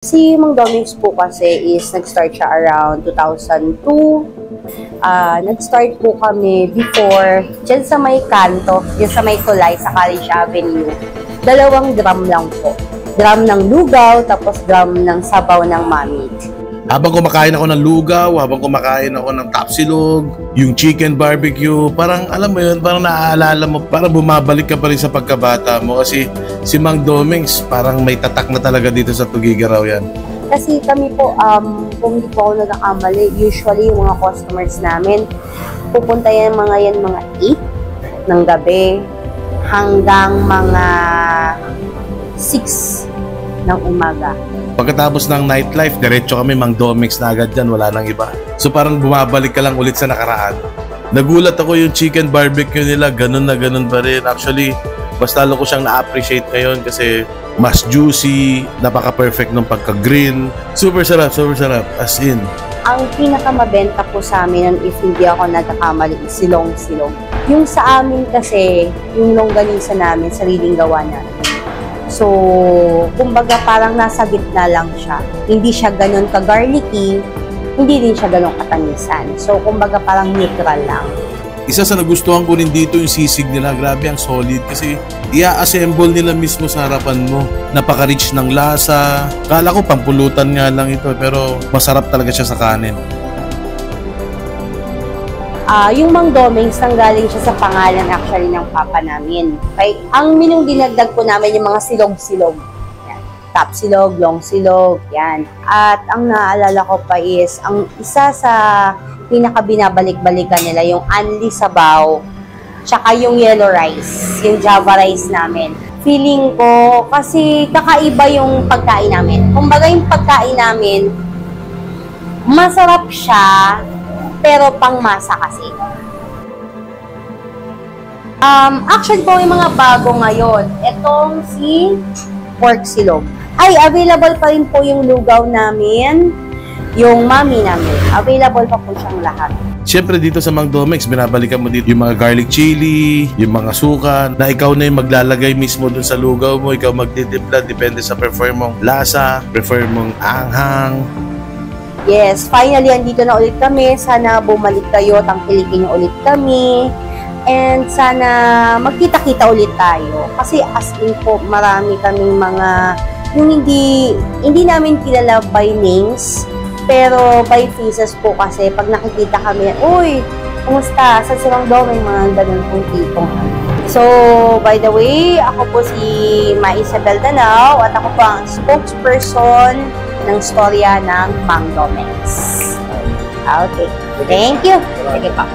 Si Mang Doming's po kasi is nag-start siya around 2002. Nag-start po kami before dyan sa may kanto, dyan sa may tulay sa College Avenue. 2 drum lang po. Drum ng lugaw, tapos drum ng sabaw ng mami. Habang kumakain ako ng lugaw, habang kumakain ako ng tapsilog, yung chicken barbecue, parang alam mo yun, parang naaalala mo, parang bumabalik ka pa rin sa pagkabata mo kasi si Mang Doming's parang may tatak na talaga dito sa Tugigaraw yan. Kasi kami po, kung hindi po ako nagkakamali, usually yung mga customers namin, pupunta yan mga 8 ng gabi hanggang mga 6 ng umaga. Pagkatapos ng nightlife, diretso kami Mang Doming's na agad dyan, wala nang iba. So parang bumabalik ka lang ulit sa nakaraan. Nagulat ako yung chicken barbecue nila, ganun na ganun pa rin. Actually, mas talo ko siyang na-appreciate ngayon kasi mas juicy, napaka-perfect ng pagka-green. Super sarap, as in. Ang pinakamabenta po sa amin, if hindi ako nagkakamali, silong-silong. Yung sa amin kasi, yung longganisa namin, sariling gawa namin. So, kumbaga parang nasa gitna lang siya. Hindi siya ganun ka-garlicky, hindi din siya ganun katanisan. So, kumbaga parang neutral lang. Isa sa nagustuhan ko rin dito yung sisig nila. Grabe, ang solid kasi i-assemble nila mismo sa harapan mo. Napaka-rich ng lasa. Kala ko pampulutan nga lang ito pero masarap talaga siya sa kanin. Yung Mang Doming's, nanggaling siya sa pangalan actually ng papa namin. Okay? Ang minong dinagdag po namin yung mga silog-silog. Yan. Top silog, long silog, yan. At ang naaalala ko pa is, ang isa sa pinaka-binabalik-balikan nila, yung Anli Sabaw, tsaka yung yellow rice, yung Java rice namin. Feeling ko, kasi kakaiba yung pagkain namin. Kumbaga yung pagkain namin, masarap siya, pero pangmasa kasi. Actually po yung mga bago ngayon, itong si pork silog. Ay, available pa rin po yung lugaw namin, yung mami namin. Available pa po siyang lahat. Siyempre dito sa Mang Doming's, binabalikan mo dito yung mga garlic chili, yung mga suka, na ikaw na yung maglalagay mismo dun sa lugaw mo, ikaw magtitimpla, depende sa prefer mong lasa, prefer mong anghang. Yes, finally, andito na ulit kami. Sana bumalik kayo, tangkilikin niyo ulit kami. And sana magkita-kita ulit tayo. Kasi as in po, marami kaming mga, yung hindi namin kilala by names, pero by faces po kasi pag nakikita kami, uy, kumusta? Sa Mang Doming's, mga ganun pong tipong. So, by the way, ako po si Ma Isabel Danao at ako po ang spokesperson ng storya ng Mang Doming's. Okay. Thank you. Sige pa.